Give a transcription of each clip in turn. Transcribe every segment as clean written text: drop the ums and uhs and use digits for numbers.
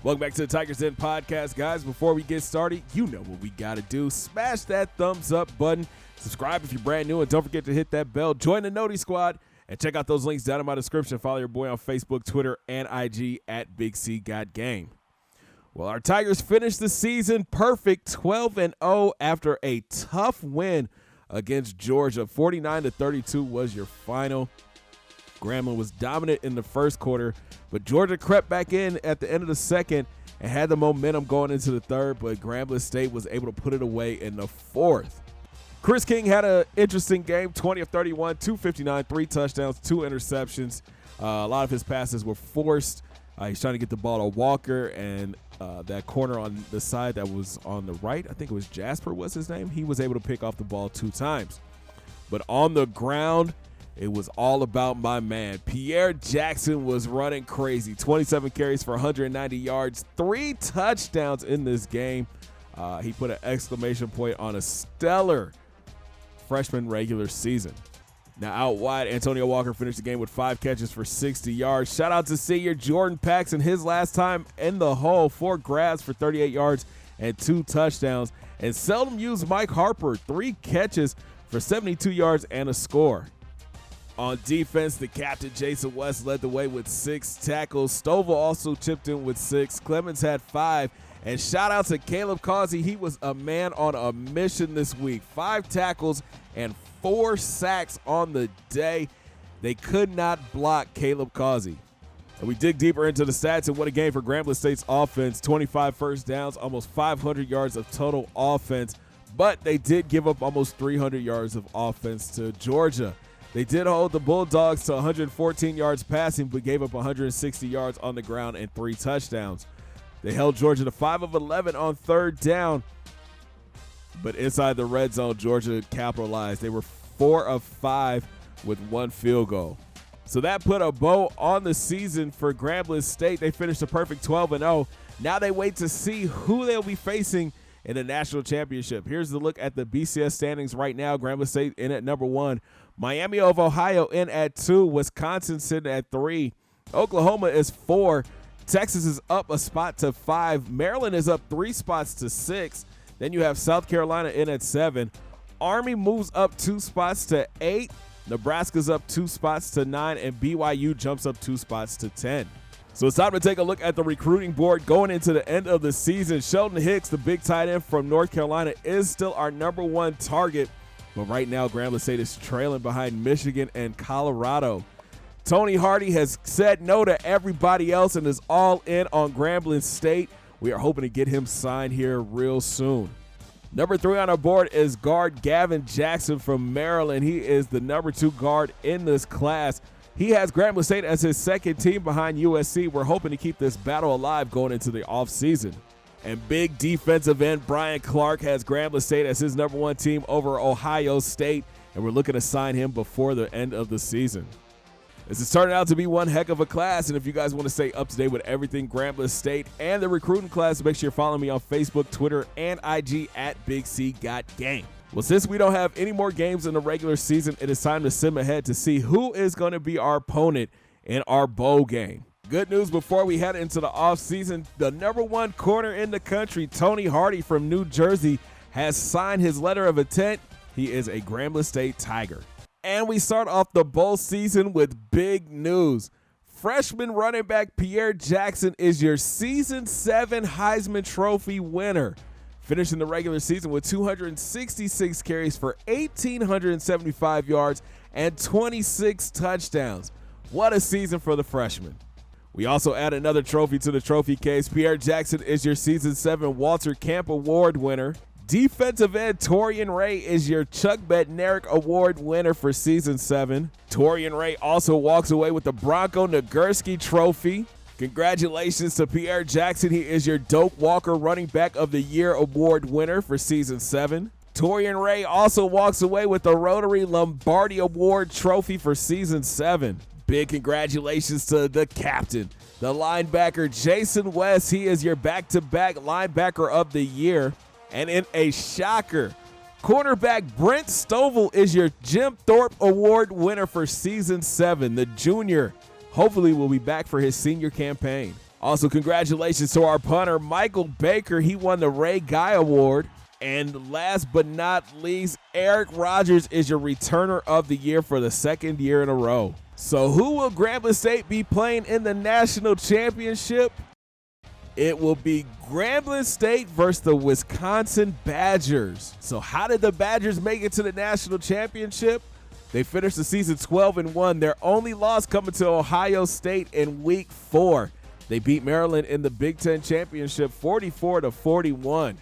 Welcome back to the Tigers Den podcast, guys. Before we get started, you know what we got to do. Smash that thumbs up button. Subscribe if you're brand new, and don't forget to hit that bell. Join the Noti Squad, and check out those links down in my description. Follow your boy on Facebook, Twitter, and IG at Big C Got Game. Well, our Tigers finished the season perfect, 12-0 after a tough win against Georgia. 49-32 was your final. Grambling was dominant in the first quarter, but Georgia crept back in at the end of the second and had the momentum going into the third, but Grambling State was able to put it away in the fourth. Chris King had an interesting game, 20 of 31, 259, 3 touchdowns, 2 interceptions. A lot of his passes were forced. He's trying to get the ball to Walker, and that corner on the side that was on the right, I think it was Jasper was his name, he was able to pick off the ball 2 times. But on the ground, it was all about my man. Pierre Jackson was running crazy. 27 carries for 190 yards, 3 touchdowns in this game. He put an exclamation point on a stellar freshman regular season. Now out wide, Antonio Walker finished the game with 5 catches for 60 yards. Shout out to senior Jordan Paxson, his last time in the hole, 4 grabs for 38 yards and 2 touchdowns. And seldom used Mike Harper, 3 catches for 72 yards and a score. On defense, the captain, Jason West, led the way with 6 tackles. Stovall also chipped in with 6. Clemens had 5. And shout out to Caleb Causey. He was a man on a mission this week. 5 tackles and 4 sacks on the day. They could not block Caleb Causey. And we dig deeper into the stats, and what a game for Grambling State's offense. 25 first downs, almost 500 yards of total offense. But they did give up almost 300 yards of offense to Georgia. They did hold the Bulldogs to 114 yards passing, but gave up 160 yards on the ground and 3 touchdowns. They held Georgia to 5 of 11 on third down, but inside the red zone, Georgia capitalized. They were 4 of 5 with 1 field goal. So that put a bow on the season for Grambling State. They finished a perfect 12-0. Now they wait to see who they'll be facing in the national championship. Here's the look at the BCS standings right now. Grambling State in at number 1. Miami of Ohio in at 2. Wisconsin sitting at 3. Oklahoma is 4. Texas is up a spot to 5. Maryland is up 3 spots to 6. Then you have South Carolina in at 7. Army moves up 2 spots to 8. Nebraska's up 2 spots to 9. And BYU jumps up 2 spots to 10. So it's time to take a look at the recruiting board going into the end of the season. Sheldon Hicks, the big tight end from North Carolina, is still our number 1 target. But right now, Grambling State is trailing behind Michigan and Colorado. Tony Hardy has said no to everybody else and is all in on Grambling State. We are hoping to get him signed here real soon. Number 3 on our board is guard Gavin Jackson from Maryland. He is the number 2 guard in this class. He has Grambling State as his second team behind USC. We're hoping to keep this battle alive going into the offseason. And big defensive end Brian Clark has Grambling State as his number 1 team over Ohio State, and we're looking to sign him before the end of the season. This is turning out to be one heck of a class, and if you guys want to stay up to date with everything Grambling State and the recruiting class, make sure you're following me on Facebook, Twitter, and IG at Big C Got Game. Well, since we don't have any more games in the regular season, it is time to sim ahead to see who is going to be our opponent in our bowl game. Good news before we head into the offseason, the number 1 corner in the country, Tony Hardy from New Jersey, has signed his letter of intent. He is a Grambling State Tiger. And we start off the bowl season with big news. Freshman running back Pierre Jackson is your Season 7 Heisman Trophy winner, finishing the regular season with 266 carries for 1,875 yards and 26 touchdowns. What a season for the freshman. We also add another trophy to the trophy case. Pierre Jackson is your Season 7 Walter Camp Award winner. Defensive end Torian Ray is your Chuck Bednarik Award winner for Season 7. Torian Ray also walks away with the Bronco Nagurski Trophy. Congratulations to Pierre Jackson. He is your Doak Walker Running Back of the Year Award winner for Season 7. Torian Ray also walks away with the Rotary Lombardi Award Trophy for Season 7. Big congratulations to the captain, the linebacker Jason West. He is your back-to-back linebacker of the year. And in a shocker, cornerback Brent Stovall is your Jim Thorpe Award winner for Season 7. The junior hopefully will be back for his senior campaign. Also, congratulations to our punter, Michael Baker. He won the Ray Guy Award. And last but not least, Eric Rogers is your returner of the year for the second year in a row. So who will Grambling State be playing in the national championship? It will be Grambling State versus the Wisconsin Badgers. So how did the Badgers make it to the national championship? They finished the season 12-1. Their only loss coming to Ohio State in week 4. They beat Maryland in the Big Ten championship 44-41.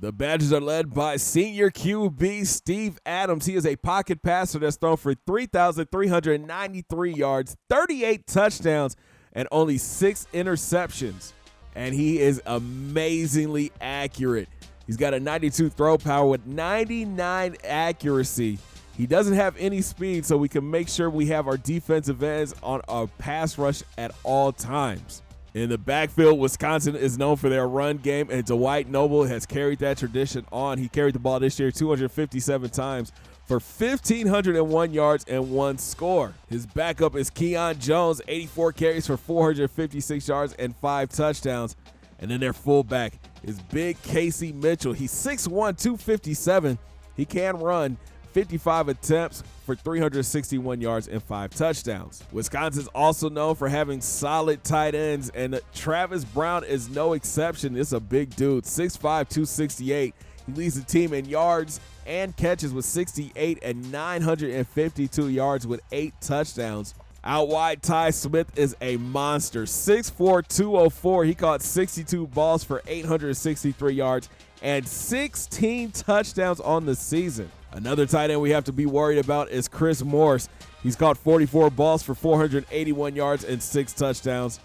The Badgers are led by senior QB Steve Adams. He is a pocket passer that's thrown for 3,393 yards, 38 touchdowns, and only 6 interceptions. And he is amazingly accurate. He's got a 92 throw power with 99 accuracy. He doesn't have any speed, so we can make sure we have our defensive ends on a pass rush at all times. In the backfield, Wisconsin is known for their run game, and Dwight Noble has carried that tradition on. He carried the ball this year 257 times for 1,501 yards and 1 score. His backup is Keon Jones, 84 carries for 456 yards and 5 touchdowns. And then their fullback is Big Casey Mitchell. He's 6'1", 257. He can run 55 attempts for 361 yards and 5 touchdowns. Wisconsin's also known for having solid tight ends, and Travis Brown is no exception. This is a big dude, 6'5", 268. He leads the team in yards and catches with 68 and 952 yards with 8 touchdowns. Out wide, Ty Smith is a monster, 6'4", 204. He caught 62 balls for 863 yards and 16 touchdowns on the season. Another tight end we have to be worried about is Chris Morris. He's caught 44 balls for 481 yards and 6 touchdowns.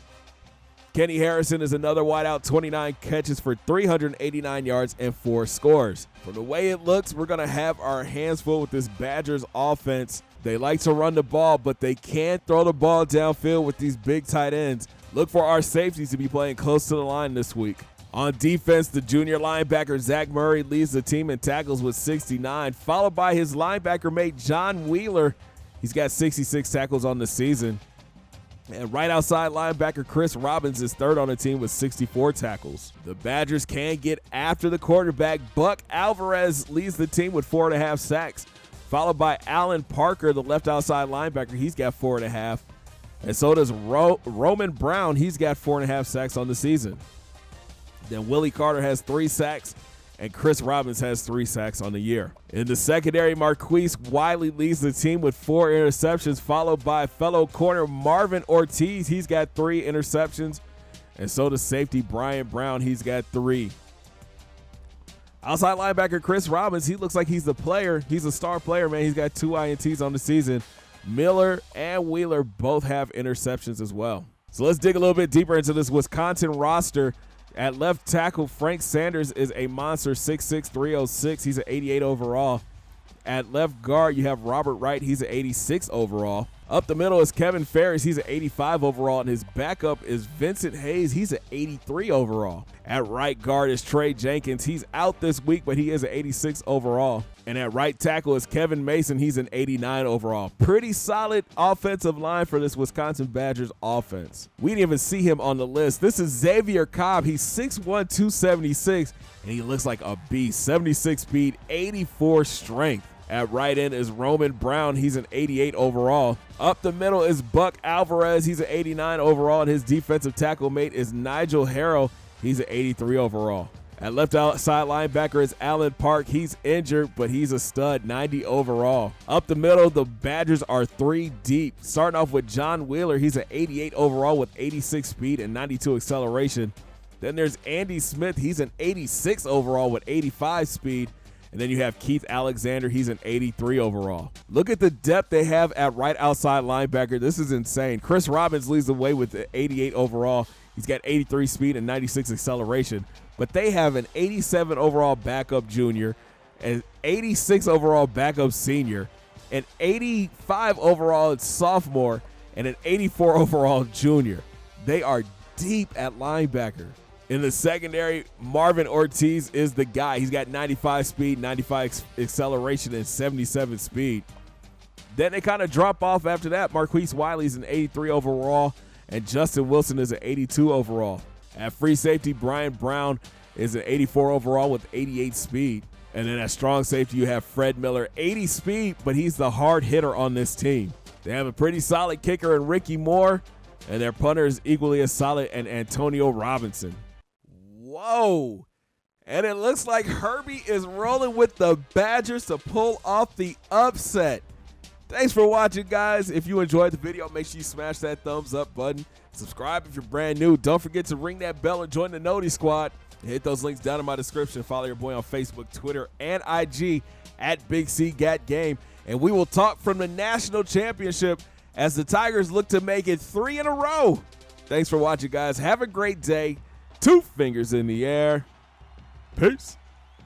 Kenny Harrison is another wideout, 29 catches for 389 yards and 4 scores. From the way it looks, we're going to have our hands full with this Badgers offense. They like to run the ball, but they can't throw the ball downfield with these big tight ends. Look for our safeties to be playing close to the line this week. On defense, the junior linebacker Zach Murray leads the team in tackles with 69, followed by his linebacker mate John Wheeler. He's got 66 tackles on the season. And right outside linebacker Chris Robbins is third on the team with 64 tackles. The Badgers can get after the quarterback. Buck Alvarez leads the team with 4.5 sacks, followed by Alan Parker, the left outside linebacker. He's got 4.5. And so does Roman Brown. He's got 4.5 sacks on the season. Then Willie Carter has 3 sacks, and Chris Robbins has 3 sacks on the year. In the secondary, Marquise Wiley leads the team with 4 interceptions, followed by fellow corner Marvin Ortiz. He's got 3 interceptions, and so does safety Brian Brown. He's got 3. Outside linebacker Chris Robbins, he looks like he's the player. He's a star player, man. He's got 2 INTs on the season. Miller and Wheeler both have interceptions as well. So let's dig a little bit deeper into this Wisconsin roster. At left tackle, Frank Sanders is a monster, 6'6", 306. He's an 88 overall. At left guard, you have Robert Wright. He's an 86 overall. Up the middle is Kevin Ferris. He's an 85 overall. And his backup is Vincent Hayes. He's an 83 overall. At right guard is Trey Jenkins. He's out this week, but he is an 86 overall. And at right tackle is Kevin Mason. He's an 89 overall. Pretty solid offensive line for this Wisconsin Badgers offense. We didn't even see him on the list. This is Xavier Cobb. He's 6'1", 276, and he looks like a beast. 76 speed, 84 strength. At right end is Roman Brown. He's an 88 overall. Up the middle is Buck Alvarez. He's an 89 overall, and his defensive tackle mate is Nigel Harrell. He's an 83 overall. At left outside linebacker is Alan Park. He's injured, but he's a stud, 90 overall. Up the middle, the Badgers are 3 deep. Starting off with John Wheeler. He's an 88 overall with 86 speed and 92 acceleration. Then there's Andy Smith. He's an 86 overall with 85 speed. And then you have Keith Alexander. He's an 83 overall. Look at the depth they have at right outside linebacker. This is insane. Chris Robbins leads the way with the 88 overall. He's got 83 speed and 96 acceleration. But they have an 87 overall backup junior, an 86 overall backup senior, an 85 overall sophomore, and an 84 overall junior. They are deep at linebacker. In the secondary, Marvin Ortiz is the guy. He's got 95 speed, 95 acceleration, and 77 speed. Then they kind of drop off after that. Marquise Wiley's an 83 overall. and Justin Wilson is an 82 overall. At free safety, Brian Brown is an 84 overall with 88 speed. And then at strong safety, you have Fred Miller, 80 speed, but he's the hard hitter on this team. They have a pretty solid kicker in Ricky Moore, and their punter is equally as solid in Antonio Robinson. Whoa. And it looks like Herbie is rolling with the Badgers to pull off the upset. Thanks for watching, guys. If you enjoyed the video, make sure you smash that thumbs up button. Subscribe if you're brand new. Don't forget to ring that bell and join the Noti Squad. Hit those links down in my description. Follow your boy on Facebook, Twitter, and IG at Big C Gat Game. And we will talk from the national championship as the Tigers look to make it 3 in a row. Thanks for watching, guys. Have a great day. 2 fingers in the air. Peace.